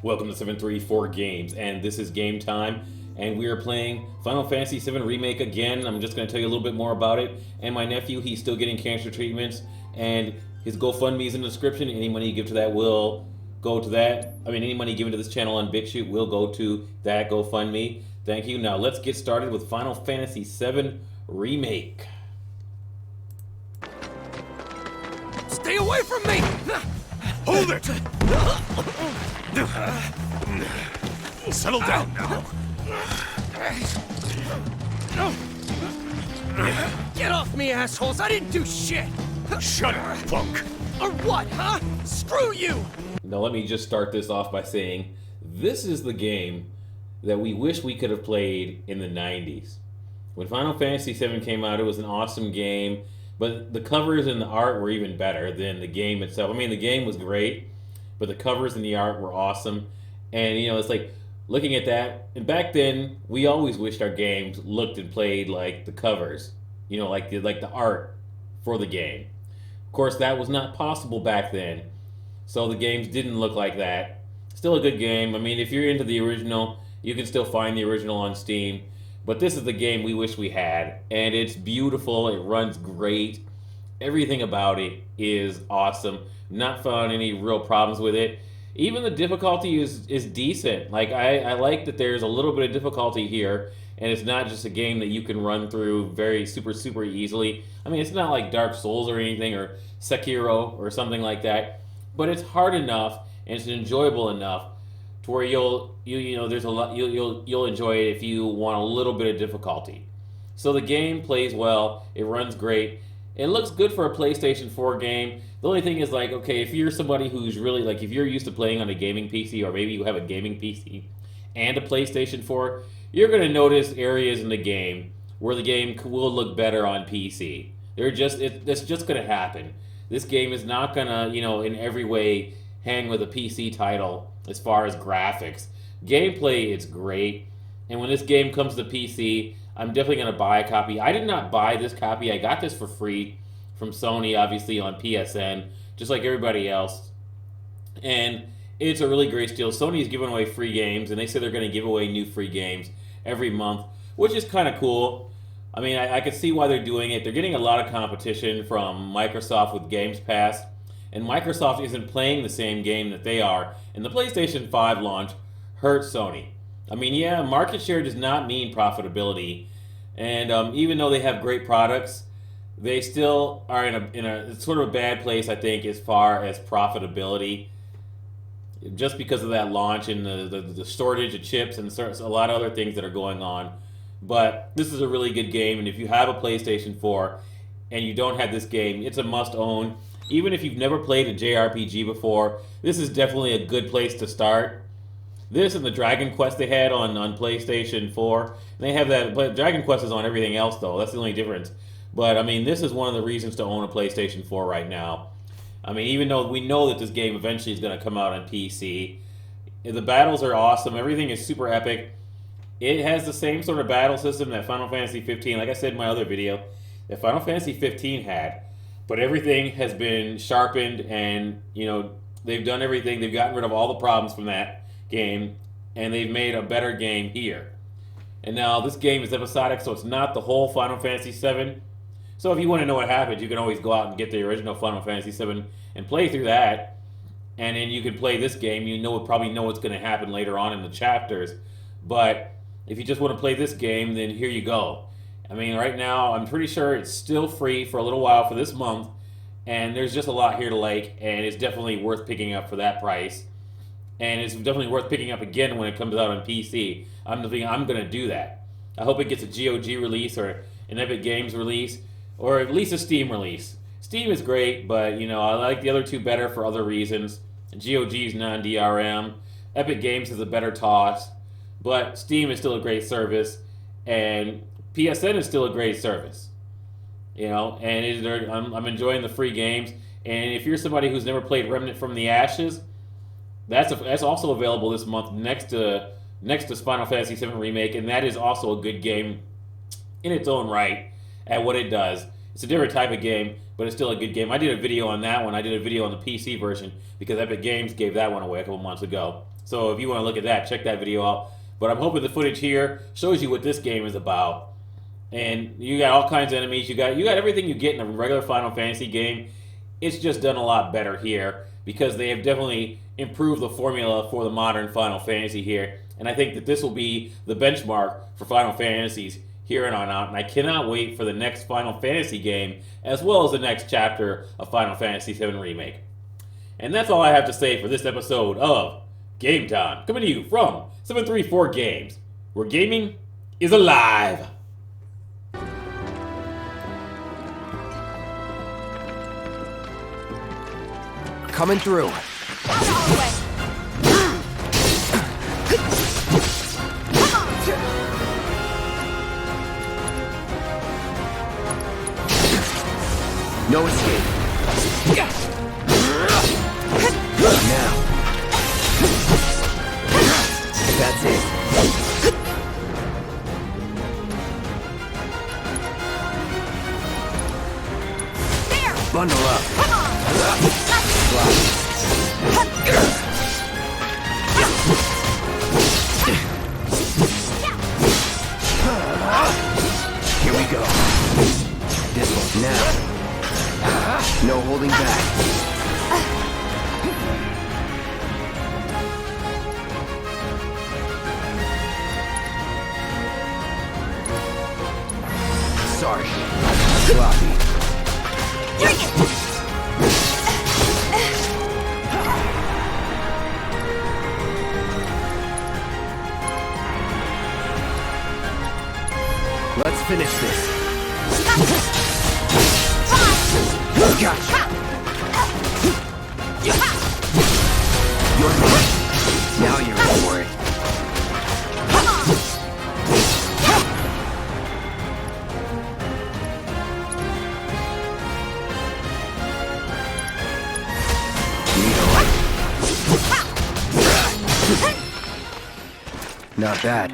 Welcome to 734 Games, and this is Game Time, and we are playing Final Fantasy VII Remake again. I'm just going to tell you a little bit more about it. And my nephew, he's still getting cancer treatments, and his Gofundme is in the description. Any money you give to that will go to that. I mean, any money given to this channel on Bitchute will go to that Gofundme. Thank you. Now, let's get started with Final Fantasy VII Remake. Stay away from me! Hold it! Settle down now. Get off me, assholes! I didn't do shit! Shut up, punk. Or what, huh? Screw you! Now, let me just start this off by saying this is the game that we wish we could have played in the 90s. When Final Fantasy VII came out, it was an awesome game, but the covers and the art were even better than the game itself. I mean, the game was great, but the covers and the art were awesome. And, you know, it's like looking at that. And back then, we always wished our games looked and played like the covers, you know, like the art for the game. Of course, that was not possible back then, so the games didn't look like that. Still a good game. I mean, if you're into the original, you can still find the original on Steam. But this is the game we wish we had, and it's beautiful. It runs great. Everything about it is awesome. Not found any real problems with it. Even the difficulty is decent. Like I like that there's a little bit of difficulty here, and it's not just a game that you can run through very super easily. I mean, it's not like Dark Souls or anything, or Sekiro or something like that, but it's hard enough and it's enjoyable enough to where you'll enjoy it if you want a little bit of difficulty. So the game plays well. It runs great. It looks good for a PlayStation 4 game. The only thing is, like, okay, if you're somebody who's really, like, if you're used to playing on a gaming PC, or maybe you have a gaming PC and a PlayStation 4, you're going to notice areas in the game where the game will look better on PC. It's just going to happen. This game is not going to, you know, in every way hang with a PC title as far as graphics. Gameplay, it's great. And when this game comes to PC, I'm definitely going to buy a copy. I did not buy this copy. I got this for free from Sony, obviously, on PSN, just like everybody else. And it's a really great deal. Sony's giving away free games, and they say they're going to give away new free games every month, which is kind of cool. I mean, I can see why they're doing it. They're getting a lot of competition from Microsoft with Games Pass, and Microsoft isn't playing the same game that they are. And the PlayStation 5 launch hurt Sony. I mean, yeah, market share does not mean profitability. And even though they have great products, they still are in a sort of a bad place, I think, as far as profitability. Just because of that launch and the shortage of chips and a lot of other things that are going on. But this is a really good game, and if you have a PlayStation 4 and you don't have this game, it's a must-own. Even if you've never played a JRPG before, this is definitely a good place to start. This and the Dragon Quest they had on PlayStation 4. They have that, but Dragon Quest is on everything else, though. That's the only difference. But, I mean, this is one of the reasons to own a PlayStation 4 right now. I mean, even though we know that this game eventually is going to come out on PC, the battles are awesome. Everything is super epic. It has the same sort of battle system that Final Fantasy 15, like I said in my other video, that Final Fantasy 15 had. But everything has been sharpened, and, you know, they've done everything. They've gotten rid of all the problems from that game, and they've made a better game here. And now this game is episodic, so it's not the whole Final Fantasy 7. So if you want to know what happens, you can always go out and get the original Final Fantasy 7 and play through that. And then you can play this game. You probably know what's going to happen later on in the chapters. But if you just want to play this game, then here you go. I mean, right now, I'm pretty sure it's still free for a little while for this month. And there's just a lot here to like, and it's definitely worth picking up for that price. And it's definitely worth picking up again when it comes out on PC. I'm going to do that. I hope it gets a GOG release or an Epic Games release, or at least a Steam release. Steam is great, but, you know, I like the other two better for other reasons. GOG is non-DRM. Epic Games is a better toss, but Steam is still a great service, and PSN is still a great service. You know, and I'm enjoying the free games. And if you're somebody who's never played Remnant from the Ashes, that's also available this month next to Final Fantasy VII Remake, and that is also a good game in its own right at what it does. It's a different type of game, but it's still a good game. I did a video on that one. I did a video on the PC version because Epic Games gave that one away a couple months ago. So if you want to look at that, check that video out. But I'm hoping the footage here shows you what this game is about. And you got all kinds of enemies. You got everything you get in a regular Final Fantasy game. It's just done a lot better here because they have definitely improved the formula for the modern Final Fantasy here. And I think that this will be the benchmark for Final Fantasies here and on out. And I cannot wait for the next Final Fantasy game as well as the next chapter of Final Fantasy VII Remake. And that's all I have to say for this episode of Game Time, coming to you from 734 Games, where gaming is alive. Coming through. No escape. Now. That's it. There! Bundle up. Come on! Here we go. This one now. No holding back. Sorry. Sloppy. Bring it! Let's finish this. Gotcha. You're mine. Now you're in for it. Come on! Not bad.